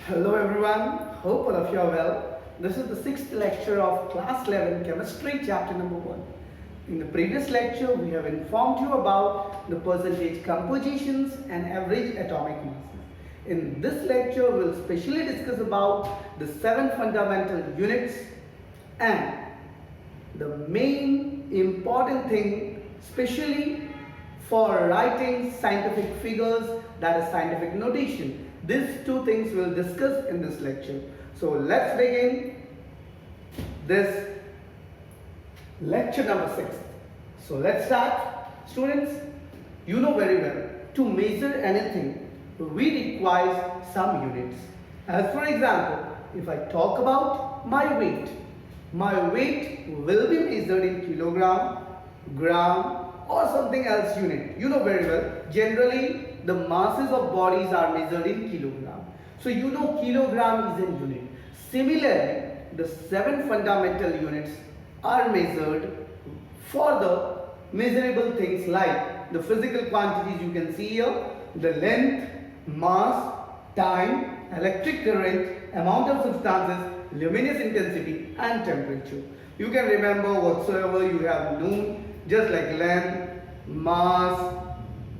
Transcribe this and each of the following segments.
Hello everyone, hope all of you are well. This is the sixth lecture of class 11 chemistry chapter number 1. In the previous lecture we have informed you about the percentage compositions and average atomic masses. In this lecture we will specially discuss about the 7 fundamental units and the main important thing especially for writing scientific figures, that is scientific notation. These two things we will discuss in this lecture. So let's begin this lecture number 6. So let's start. Students, you know very well, to measure anything we require some units. As for example, if I talk about my weight will be measured in kilogram, gram or something else unit. You know very well, generally the masses of bodies are measured in kilogram. So you know kilogram is a unit. Similarly, the 7 fundamental units are measured for the measurable things like the physical quantities you can see here, the length, mass, time, electric current, amount of substances, luminous intensity and temperature. You can remember whatsoever you have known, just like length, mass,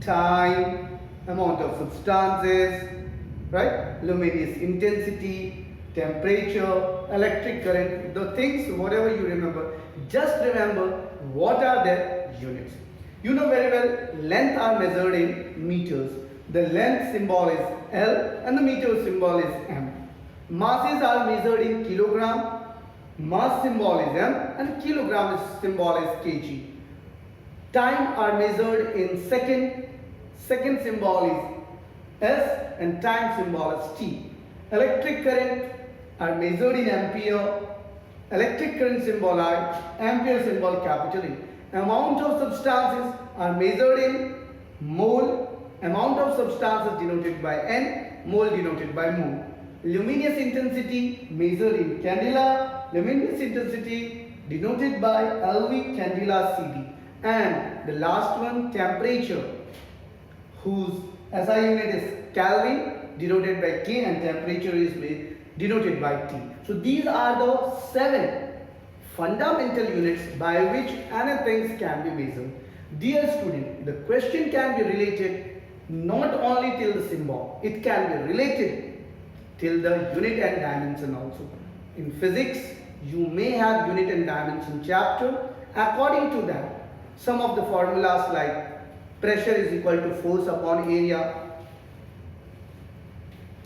time, amount of substances, right? Luminous intensity, temperature, electric current, the things, whatever you remember, just remember what are their units. You know very well, length are measured in meters. The length symbol is L and the meter symbol is M. Masses are measured in kilogram, mass symbol is M and kilogram symbol is kg. Time are measured in second, second symbol is S and time symbol is T. Electric current are measured in ampere, electric current symbol I, ampere symbol capital A. Amount of substances are measured in mole, amount of substances denoted by N, mole denoted by mole. Luminous intensity measured in candela, luminous intensity denoted by LV candela CD. And the last one, temperature, whose SI unit is Kelvin denoted by K and temperature is denoted by T. So these are the 7 fundamental units by which anything can be measured. Dear student, the question can be related not only till the symbol, it can be related till the unit and dimension also. In physics, you may have unit and dimension chapter. According to that, some of the formulas like pressure is equal to force upon area,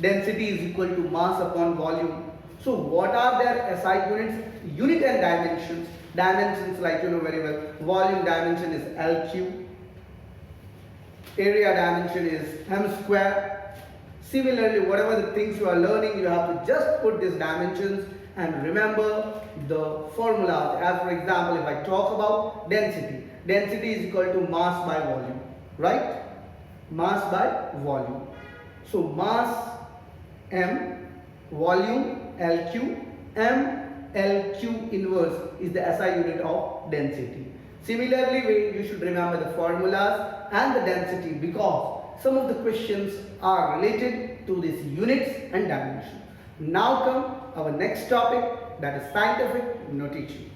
density is equal to mass upon volume. So what are their SI units? Unit and dimensions. Dimensions, like you know very well, volume dimension is LQ, area dimension is M square. Similarly, whatever the things you are learning, you have to just put these dimensions and remember the formulas. As for example, if I talk about density, density is equal to mass by volume, right? Mass by volume. So mass M, volume LQ, M LQ inverse is the SI unit of density. Similarly, you should remember the formulas and the density because some of the questions are related to these units and dimensions. Now come our next topic, that is scientific notation.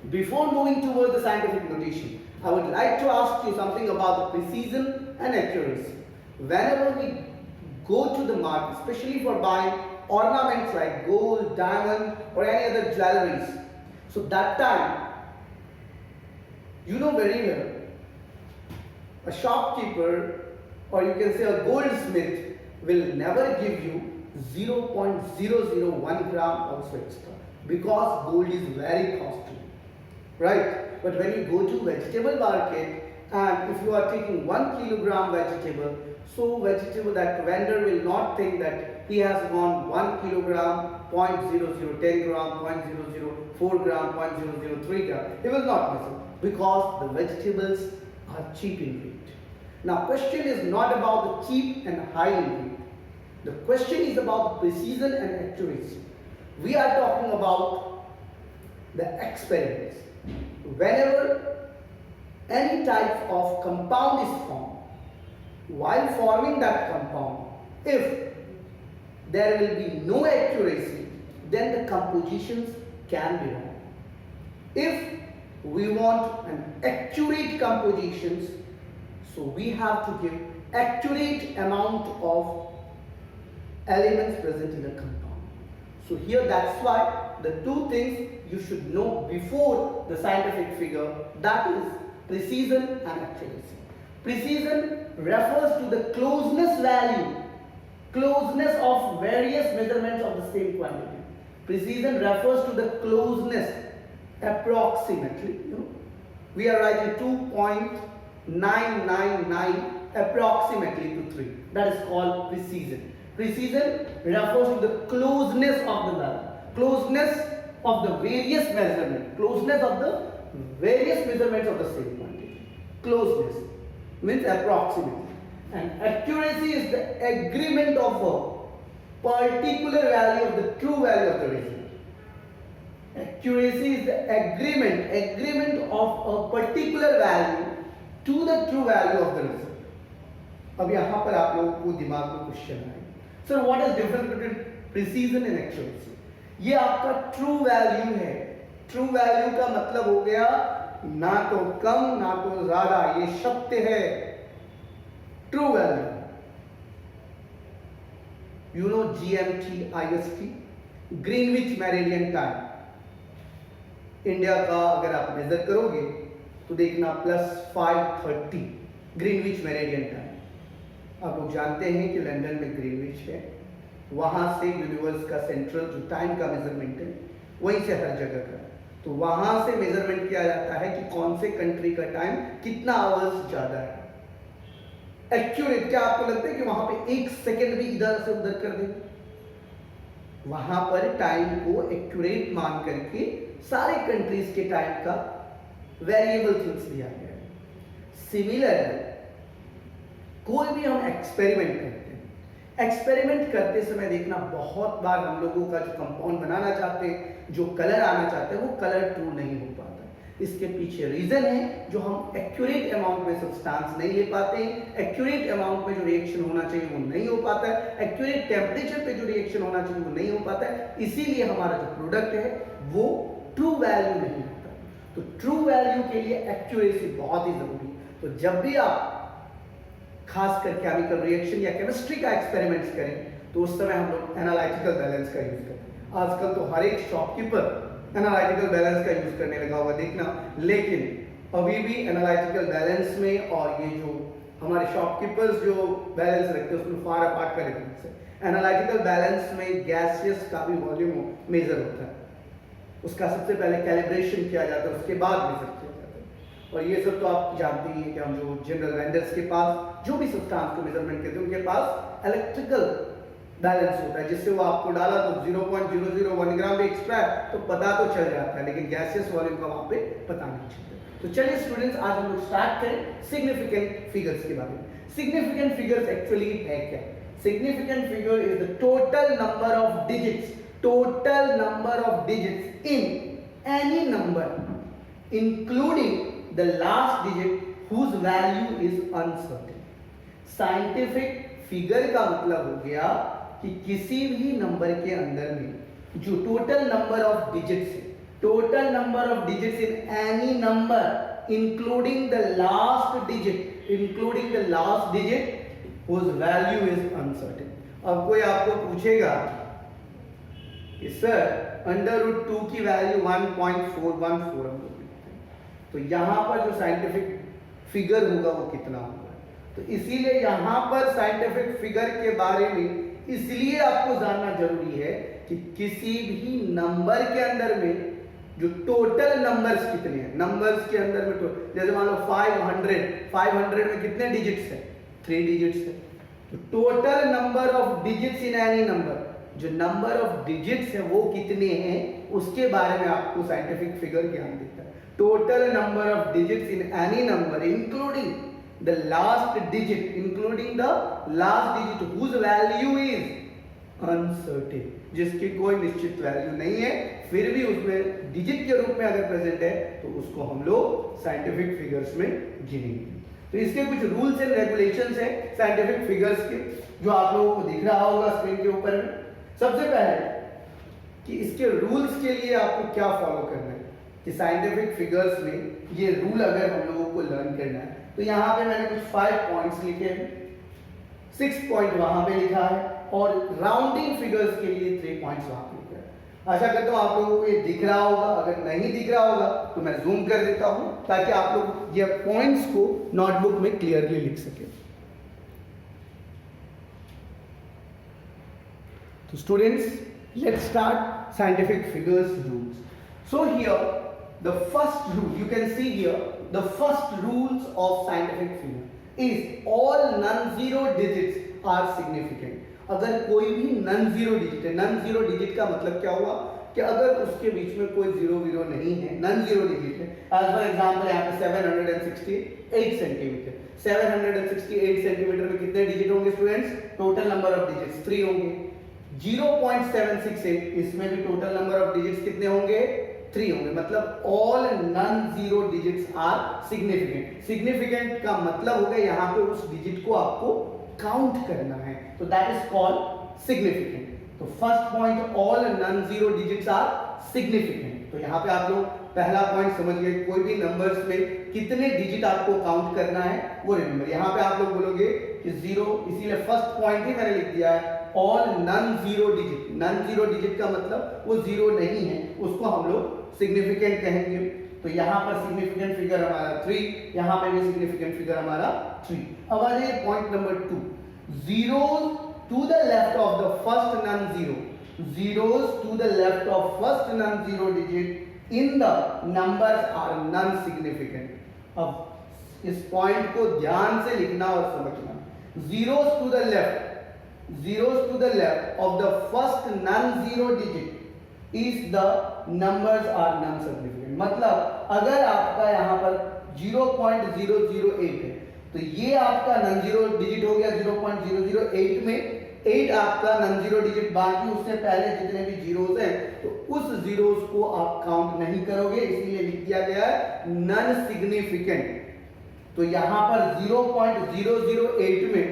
Before moving towards the scientific notation, I would like to ask you something about the precision and accuracy. Whenever we go to the market, especially for buying ornaments like gold, diamond or any other jewelries, so that time, you know very well, a shopkeeper or you can say a goldsmith will never give you 0.001 gram also extra because gold is very costly, right? But when you go to vegetable market and if you are taking 1 kilogram vegetable, so vegetable, that vendor will not think that he has gone 1 kilogram, 0.0010 gram, 0.004 gram, 0.003 gram. He will not measure because the vegetables are cheap in weight. Now question is not about the cheap and high in weight. The question is about the precision and accuracy. We are talking about the experiments. Whenever any type of compound is formed, while forming that compound, if there will be no accuracy, then the compositions can be wrong. If we want an accurate compositions, so we have to give accurate amount of elements present in a compound. So here that's why the two things you should know before the scientific figure, that is precision and accuracy. Precision refers to the closeness value, closeness of various measurements of the same quantity. Precision refers to the closeness, approximately. We are writing 2.999 approximately to 3. That is called precision. Precision refers to the closeness of the value, closeness of the various measurements, closeness of the various measurements of the same quantity. Closeness means approximately. And accuracy is the agreement of a particular value of the true value of the result. Accuracy is the agreement of a particular value to the true value of the result. अब यहाँ पर आप लोगों को दिमाग में question आए, sir what is difference between precision and accuracy? ये आपका ट्रू वैल्यू है. ट्रू वैल्यू का मतलब हो गया ना तो कम ना तो ज्यादा, ये सत्य है. True value, you know GMT, IST, Greenwich meridian time. India का अगर आप मेजर करोगे तो देखना +5:30 ग्रीनविच मेरिडियन टाइम. आप लोग जानते हैं कि लंदन में ग्रीनविच है, वहां से यूनिवर्स का सेंट्रल जो टाइम का मेजरमेंट है वहीं से हर जगह का, तो वहां से मेजरमेंट किया जाता है कि कौन से कंट्री का टाइम कितना आवर्स ज्यादा है. एक्यूरेट, क्या आपको लगता है कि वहां पे 1 सेकंड भी इधर से उधर कर देंगे? वहां पर टाइम को एक्यूरेट मान करके सारे कंट्रीज के टाइम का वेरिएबल थिंग्स दिया गया है. सिमिलर कोई भी हम एक्सपेरिमेंट करते हैं, एक्सपेरिमेंट करते समय देखना बहुत बार हम लोगों का जो कंपाउंड बनाना चाहते हैं, जो कलर आना चाहते हैं, वो कलर ट्रू नहीं हो पाता. इसके पीछे रीजन है जो हम एक्यूरेट अमाउंट में सब्सटेंस नहीं ले पाते हैं, एक्यूरेट अमाउंट में जो रिएक्शन होना चाहिए वो नहीं हो पाता है, एक्यूरेट टेम्परेचर पे जो रिएक्शन होना चाहिए वो नहीं हो पाता है. इसीलिए हमारा जो प्रोडक्ट है वो ट्रू वैल्यू नहीं होता. तो ट्रू वैल्यू के लिए एक्यूरेसी बहुत ही जरूरी है. तो जब भी आप खासकर केमिकल रिएक्शन या केमिस्ट्री का एक्सपेरिमेंट्स करें तो उस समय हम लोग एनालिटिकल बैलेंस का यूज करते हैं. आजकल तो हर एक शॉपकीपर एनालिटिकल बैलेंस का यूज करने लगा होगा देखना, लेकिन अभी भी एनालिटिकल बैलेंस में और ये जो हमारे शॉपकीपर्स जो बैलेंस रखते हैं उसमें फार अपार्ट का डिफरेंस है. एनालिटिकल बैलेंस में गैसियस का भी वॉल्यूम मेजर होता है, उसका सबसे पहले कैलिब्रेशन किया जाता है, उसके बाद मेजर किया जाता है. और ये सब तो आप जानते ही हैं कि हम जो जनरल वेंडर्स के पास जो भी सब्सटेंस को मेजरमेंट करते हैं उनके पास इलेक्ट्रिकल बैलेंस होता है, जिससे वो आपको डाला तो 0.001 ग्राम भी एक्स्ट्रा है तो पता तो चल जाता है, लेकिन गैसियस वॉल्यूम का वहां पे पता नहीं चलता. तो चलिए स्टूडेंट्स, आज हम लोग स्टार्ट करें सिग्निफिकेंट फिगर्स के बारे में. सिग्निफिकेंट फिगर्स एक्चुअली है क्या? Significant figure is the total number of digits, total number of digits in any number including the last digit whose value is uncertain. Scientific figure का मतलब हो गया कि किसी भी नंबर के अंदर में जो टोटल नंबर ऑफ डिजिट्स है, total number of digits in any number including the last digit whose value is uncertain. अब कोई आपको पूछेगा सर √2 की वैल्यू 1.414 तो यहां पर जो साइंटिफिक फिगर होगा वो कितना होगा? तो इसीलिए यहां पर साइंटिफिक फिगर के बारे में इसलिए आपको जानना जरूरी है कि किसी भी नंबर के अंदर में जो टोटल नंबर्स कितने हैं, नंबर्स के अंदर में तो जैसे मान लो 500 में कितने डिजिट्स हैं? 3 डिजिट्स है. तो total number of digits in any number, जो नंबर ऑफ डिजिट्स हैं वो कितने हैं उसके बारे में आपको साइंटिफिक फिगर ज्ञान देता है. Total number of digits in any number including the last digit whose value is uncertain, जिसकी कोई निश्चित वैल्यू नहीं है, फिर भी उसमें डिजिट के रूप में अगर प्रेजेंट है तो उसको हम लोग साइंटिफिक फिगर्स में गिनेंगे. तो इसके कुछ रूल्स एंड रेगुलेशंस हैं साइंटिफिक फिगर्स के, जो आप लोगों को दिख रहा होगा स्क्रीन के ऊपर में। सबसे पहले कि इसके रूल्स के लिए आपको क्या फॉलो करना है, कि साइंटिफिक फिगर्स में ये रूल अगर हम लोगों को लर्न करना है, तो यहाँ पे मैंने कुछ 5 पॉइंट्स लिखे हैं, 6 पॉइंट वहां पे लिखा है, और राउंडिंग फिगर्स के लिए 3 पॉइंट्स वहां पे लिखा है। आशा करता हूँ आप लोगों को ये दिख रहा होगा, अगर नहीं दिख रहा होगा तो मैं जूम कर देता हूँ ताकि आप लोग ये पॉइंट्स को नोटबुक में क्लियरली लिख सके। तो students, let's start scientific figures rules. So here the first rule, you can see here the first rules of scientific figure is all non-zero digits are significant. अगर कोई भी नॉन जीरो डिजिट है, non zero digit का मतलब क्या हुआ कि अगर उसके बीच में कोई जीरो वीरो नहीं है, नॉन जीरो डिजिट है। एज फॉर एग्जांपल यहाँ पे 768 सेंटीमीटर, 768 सेंटीमीटर में कितने डिजिट होंगे students? Total number of digits 3 होंगे। 0.768 इसमें भी टोटल नंबर ऑफ डिजिट्स कितने होंगे? 3 होंगे। मतलब all non zero digits are significant. Significant का मतलब होगा यहाँ पे उस डिजिट को आपको काउंट करना है, तो दैट इज कॉल्ड सिग्निफिकेंट। तो first point, all non zero digits are significant. तो यहाँ पे आप लोग पहला पॉइंट समझ गए, कोई भी नंबर्स में कितने डिजिट आपको काउंट करना है वो रिमेंबर। यहाँ पे आप लोग बोलोगे कि 0, इसीलिए फर्स्ट पॉइंट ही मैंने लिख दिया है all non zero digit. Non zero digit का मतलब वो जीरो नहीं है, उसको हम लोग सिग्निफिकेंट कहेंगे। तो यहाँ पर सिग्निफिकेंट फिगर हमारा 3, यहाँ पे भी सिग्निफिकेंट फिगर हमारा 3। अब आ जाइए point number 2, zeros to the left of the first non-zero, zeros to the left of first non-zero digit in the numbers are non-significant। अब इस पॉइंट को ध्यान से लिखना और समझना। zeros to the left, zeros to the left of the first non-zero digit is the numbers are non-significant। मतलब अगर आपका यहाँ पर 0.008 है तो ये आपका नॉन जीरो डिजिट हो गया 0.008 में 8 आपका नॉन जीरो डिजिट, बाकी उससे पहले जितने भी जीरोस हैं तो उस जीरोस को आप काउंट नहीं करोगे, इसीलिए लिख दिया गया है नॉन सिग्निफिकेंट। तो यहाँ पर 0.008 में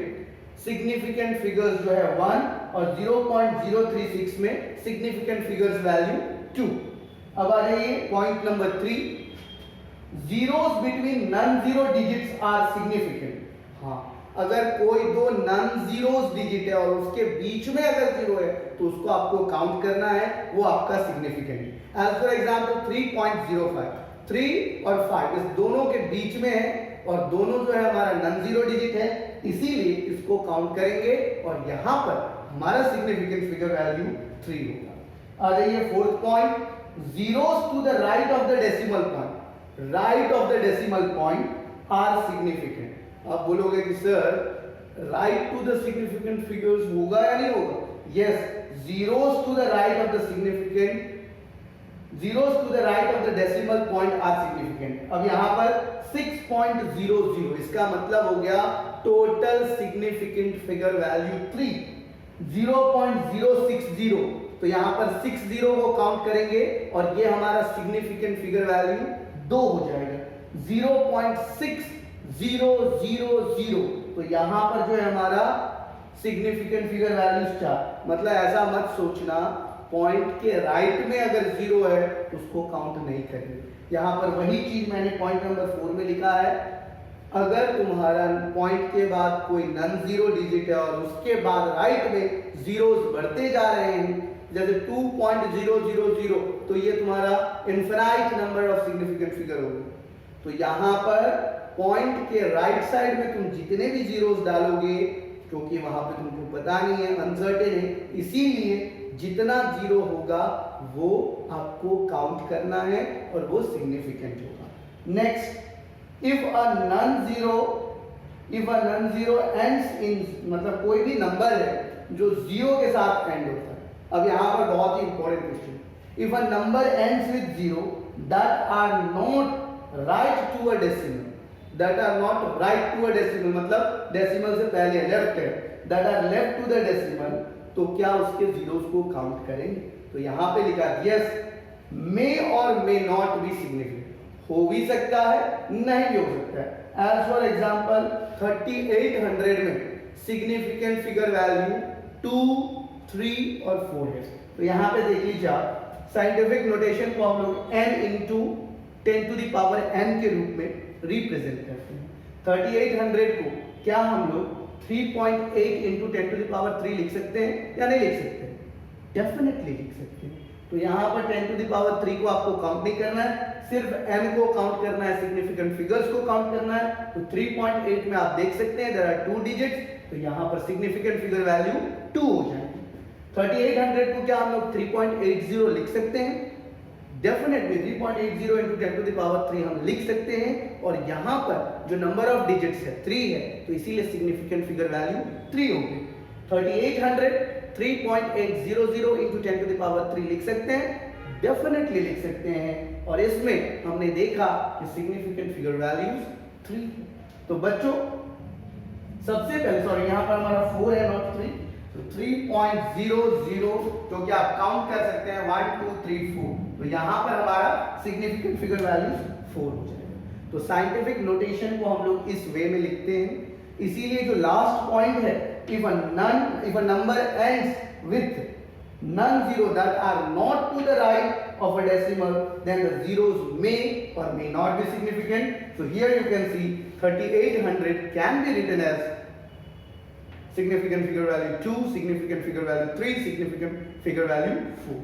सिग्निफिकेंट फिगर्स जो है 1 और 0.036 में सिग्निफिकेंट फिगर्स वैल्यू 2। अब आ जाइए point number 3, zeros between non-zero digits are significant। हाँ, अगर कोई दो नॉन जीरोस डिजिट है और उसके बीच में अगर जीरो है तो उसको आपको काउंट करना है, वो आपका सिग्निफिकेंट है। एज फॉर एग्जांपल 3.05, 3 और 5 इस दोनों के बीच में है और दोनों जो है हमारा नॉन जीरो डिजिट है, इसीलिए इसको काउंट करेंगे और यहाँ पर हमारा सिग्निफिकेंट फिगर वैल्यू 3 होगा। आ जाइए fourth point, zeros to the right of the decimal point, right of the decimal point are significant। आप बोलोगे कि sir right to the significant figures होगा या नहीं होगा? Yes, zeros to the right of the significant, zeros to the right of the decimal point are significant। अब यहाँ पर 6.00 इसका मतलब हो गया total significant figure value 3, 0.060 तो यहाँ पर 60 को काउंट करेंगे और ये हमारा सिग्निफिकेंट फिगर वैल्यू 2 हो जाएगा, 0.6000। तो यहाँ पर जो है हमारा सिग्निफिकेंट फिगर वैल्यू 4। मतलब ऐसा मत सोचना पॉइंट के राइट में अगर 0 है तो उसको काउंट नहीं करेंगे। यहाँ पर वही चीज मैंने पॉइंट नंबर 4 में लिखा है, अगर तुम्हारा पॉइंट के बाद कोई नॉन जीरो डिजिट है और उसके बाद राइट में जीरोस बढ़ते जा रहे हैं जैसे 2.000 तो ये तुम्हारा infinite number of significant figure होगा। तो यहाँ पर पॉइंट के राइट साइड में तुम जितने भी जीरोस डालोगे, क्योंकि वहां पे तुमको पता नहीं है, अनसर्टेन है, इसीलिए जितना जीरो होगा वो आपको काउंट करना है और वो सिग्निफिकेंट होगा। Next, if a non-zero ends in, मतलब कोई भी नंबर है जो जीरो के साथ एंड होता है। अब यहाँ पर बहुत ही important question, if a number ends with 0 that are not right to a decimal, that are not right to a decimal मतलब डेसिमल से पहले लेफ्ट है, that are left to the decimal, तो क्या उसके जीरोस को काउंट करेंगे? तो यहाँ पे लिखा yes may or may not be significant, हो भी सकता है नहीं भी हो सकता है। एज फॉर एग्जांपल 3800 में सिग्निफिकेंट फिगर वैल्यू 2, 3 और 4 है। तो यहाँ पे देख लीजिए आप साइंटिफिक नोटेशन को हम लोग n into 10 to the power n के रूप में रिप्रेजेंट करते हैं। 3800 को क्या हम लोग 3.8 इंटू 10 टू द पावर 3 लिख सकते हैं या नहीं लिख सकते? डेफिनेटली लिख सकते हैं। तो यहाँ पर 10 टू द पावर 3 को आपको काउंट नहीं करना है, सिर्फ n को काउंट करना है, सिग्निफिकेंट फिगर्स को काउंट करना है। तो 3.8 में आप देख सकते हैं देयर आर 2 डिजिट्स, तो यहाँ पर सिग्निफिकेंट फिगर वैल्यू 2 हो जाएगी। 3800 को क्या हम लोग 3.80 लिख सकते हैं? Definitely 3.80 into 10 to the power 3 हम लिख सकते हैं। और यहाँ पर जो नंबर ऑफ डिजिट्स है 3 है, तो इसीलिए सिग्निफिकेंट फिगर वैल्यू 3 होगी। 3800 3.800 इंटू 10 टू द पावर 3 लिख सकते हैं, डेफिनेटली लिख सकते हैं। और इसमें हमने देखा कि सिग्निफिकेंट फिगर वैल्यूज 3। तो बच्चों सबसे पहले, सॉरी यहाँ पर हमारा 4 है नॉट 3, तो 3.00 तो क्या आप काउंट कर सकते हैं 1 2 3 4, तो यहाँ पर हमारा सिग्निफिकेंट फिगर वैल्यूज 4 हो जाएगा। तो साइंटिफिक नोटेशन को हम लोग इस वे में लिखते हैं। इसीलिए जो लास्ट पॉइंट है, if a number ends with non-zero that are not to the right of a decimal, then the zeros may or may not be significant. So here you can see 3800 can be written as significant figure value 2, significant figure value 3, significant figure value 4.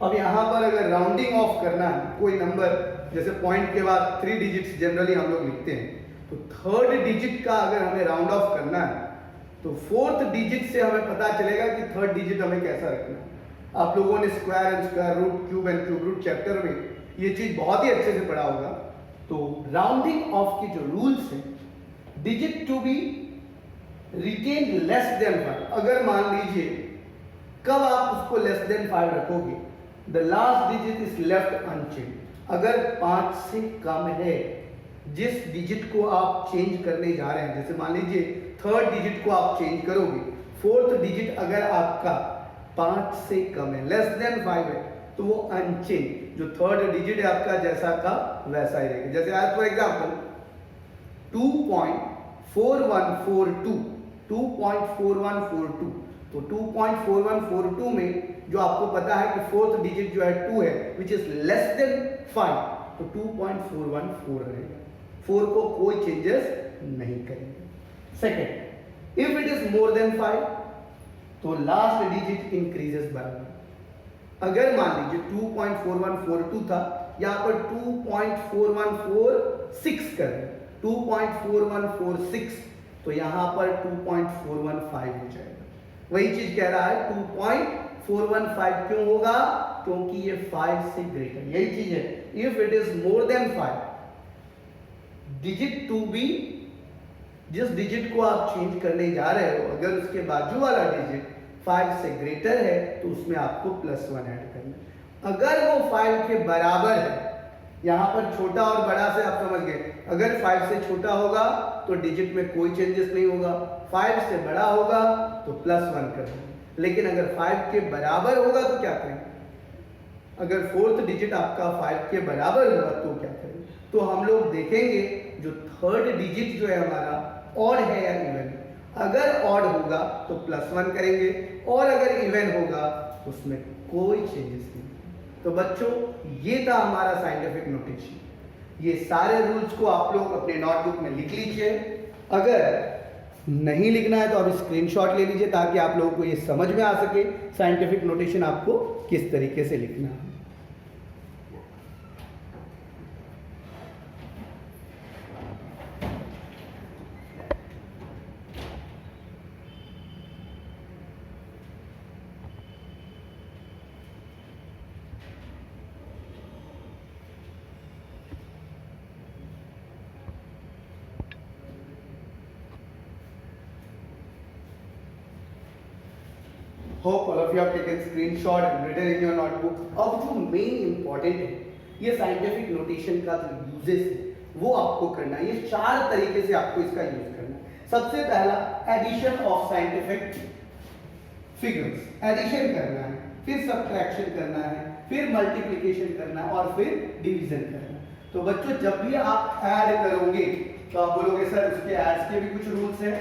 अब यहाँ पर अगर rounding off करना है कोई number, जैसे point के बाद 3 डिजिट्स जनरली हम लोग लिखते हैं, तो थर्ड डिजिट का अगर हमें राउंड ऑफ करना है तो फोर्थ डिजिट से हमें पता चलेगा कि थर्ड डिजिट हमें कैसा रखना है। आप लोगों ने square and square root, cube and cube root chapter में ये चीज बहुत ही अच्छे से पढ़ा होगा। तो राउंडिंग ऑफ की जो रूल्स है, digit to be retained less than 5, अगर मान लीजिए कब आप उसको लेस देन 5 रखोगे, the last digit is left unchanged. अगर 5 से कम है, जिस डिजिट को आप चेंज करने जा रहे हैं, जैसे मान लीजिए थर्ड डिजिट को आप चेंज करोगे, फोर्थ डिजिट अगर आपका 5 से कम है, लेस देन 5 है, तो वो अनचेंज, जो थर्ड डिजिट है आपका जैसा का वैसा ही रहेगा। जैसे आज फॉर एग्जांपल 2.4142, 2.4142, तो 2.4142 में जो आपको पता है कि फोर्थ डिजिट जो है 2 है, विच इज लेस देन 5, तो 2.414 रहेगा। 4 को कोई चेंजेस नहीं करेंगे। Second, if it is more than 5, तो लास्ट डिजिट इंक्रीजेस बाय 1। अगर मान लीजिए 2.4142 था, यहां पर 2.4146 कर रहे हैं, 2.4146, तो यहां पर 2.415 हो जाएगा। वही चीज कह रहा है 2.415 क्यों होगा? क्योंकि ये 5 से ग्रेटर, यही चीज है। If it is more than 5, digit to be, जिस डिजिट को आप चेंज करने जा रहे हो, अगर उसके बाजू वाला डिजिट 5 से ग्रेटर है, तो उसमें आपको +1 ऐड करना है। अगर वो 5 के बराबर है, यहां पर छोटा और बड़ा से आप समझ गए, अगर 5 से छोटा होगा तो डिजिट में कोई चेंजेस नहीं होगा, 5 से बड़ा होगा तो +1 कर देंगे। लेकिन अगर 5 के बराबर होगा तो क्या करेंगे? अगर फोर्थ डिजिट आपका 5 के बराबर होगा तो क्या करेंगे? तो हम लोग देखेंगे जो थर्ड डिजिट जो है हमारा ऑड है या इवन। अगर ऑड होगा तो +1 करेंगे, और अगर इवन होगा तो उसमें कोई चेंजेस नहीं। तो बच्चों ये था हमारा साइंटिफिक नोटेशन। ये सारे रूल्स को आप लोग अपने नोटबुक में लिख लीजिए। अगर नहीं लिखना है तो आप स्क्रीनशॉट ले लीजिए, ताकि आप लोगों को ये समझ में आ सके साइंटिफिक नोटेशन आपको किस तरीके से लिखना है। Hope all of you have taken screenshot and written in your notebook. अब जो मेन इंपॉर्टेंट है, ये साइंटिफिक नोटेशन का जो यूजेस है वो आपको करना है। ये 4 तरीके से आपको इसका यूज करना है। सबसे पहला addition of scientific figures, addition करना है, फिर सब्ट्रैक्शन करना है, फिर मल्टीप्लिकेशन करना है और फिर डिवीजन करना है। तो बच्चों जब भी आप ऐड करोगे तो आप बोलोगे सर उसके एड्स के भी कुछ रूल्स हैं।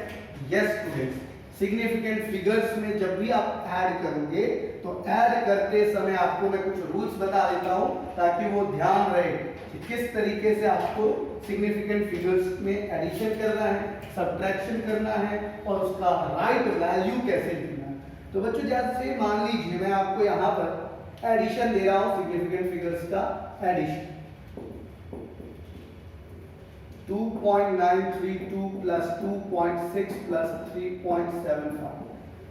यस स्टूडेंट्स, सिग्निफिकेंट फिगर्स में जब भी आप ऐड करोगे तो ऐड करते समय आपको मैं कुछ रूल्स बता देता हूं ताकि वो ध्यान रहे कि किस तरीके से आपको सिग्निफिकेंट फिगर्स में एडिशन करना है, सब्ट्रैक्शन करना है और उसका राइट वैल्यू कैसे लिखना है। तो बच्चों जैसे मान लीजिए मैं आपको यहाँ पर एडिशन दे रहा हूँ, सिग्निफिकेंट फिगर्स का एडिशन 2.932 प्लस 2.6 प्लस 3.75।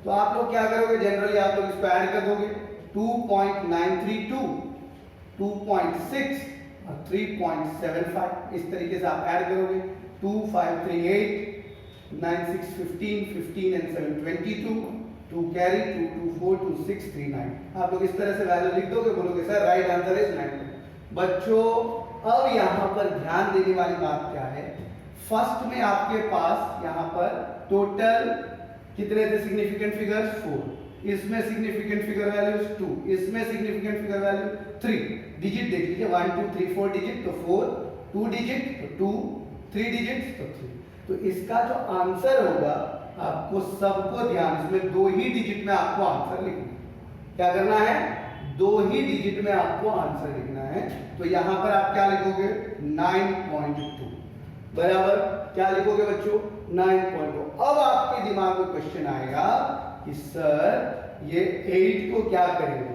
तो आप लोग क्या करोगे, जनरली आप लोग इसको ऐड कर दोगे 2.932, 2.6 और 3.75। इस तरीके से आप ऐड करोगे 2538, 9615, 15 and 7 22, 2 कैरी 224, 2639। आप लोग इस तरह से वैल्यू लिख दोगे, बोलोगे सर राइट आंसर इज 9। बच्चों अब यहाँ पर ध्यान देने वाली बात क्या है, फर्स्ट में आपके पास यहाँ पर टोटल कितने थे सिग्निफिकेंट फिगर्स 4, इसमें सिग्निफिकेंट फिगर वैल्यूज 2, इसमें सिग्निफिकेंट फिगर वैल्यू 3। डिजिट देख लीजिए 1 2 3 4 डिजिट तो 4, 2 डिजिट तो 2, 3 डिजिट तो 3। तो इसका जो आंसर होगा आपको सबको ध्यान, इसमें 2 ही डिजिट में आपको आंसर लिखना है। क्या करना है, 2 ही डिजिट में आपको आंसर लिखना है। तो यहां पर आप क्या लिखोगे 9.2 बराबर क्या लिखोगे बच्चों 9.2। अब आपके दिमाग में क्वेश्चन आएगा कि सर ये 8 को क्या करेंगे,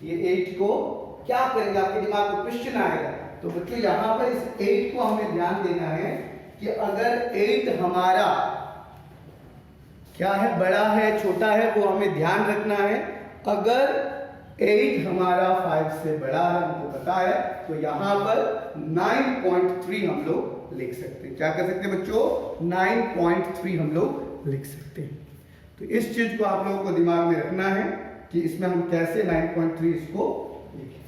ये 8 को क्या करेंगे, आपके दिमाग में क्वेश्चन आएगा। तो बच्चों यहां पर इस 8 को हमें ध्यान देना है कि अगर 8 हमारा क्या है, बड़ा है छोटा है, वो हमें ध्यान रखना है। अगर 8 हमारा 5 से बड़ा है, हमको पता है, तो यहां पर 9.3 हम लोग लिख सकते हैं। क्या कर सकते हैं बच्चों, 9.3 हम लोग लिख सकते हैं। तो इस चीज को आप लोगों को दिमाग में रखना है कि इसमें हम कैसे 9.3 इसको लिखें।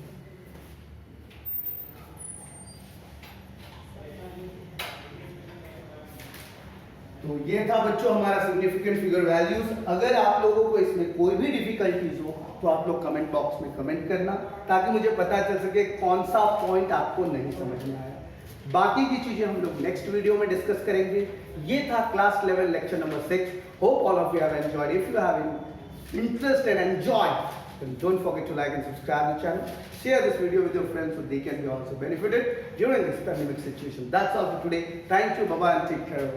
तो ये था बच्चों हमारा सिग्निफिकेंट फिगर वैल्यूज। अगर आप लोगों को इसमें कोई भी डिफिकल्टीज हो तो आप लोग कमेंट बॉक्स में कमेंट करना ताकि मुझे पता चल सके कौन सा पॉइंट आपको नहीं समझ में आया। बाकी की चीजें हम लोग नेक्स्ट वीडियो में डिस्कस करेंगे। ये था class level lecture number 6। Hope all of you have enjoyed. If you have interest and enjoy, then don't forget to like and subscribe the channel. Share this video with your friends so they can be also benefited during this pandemic situation. That's all for today. Thank you. Bye bye and take care.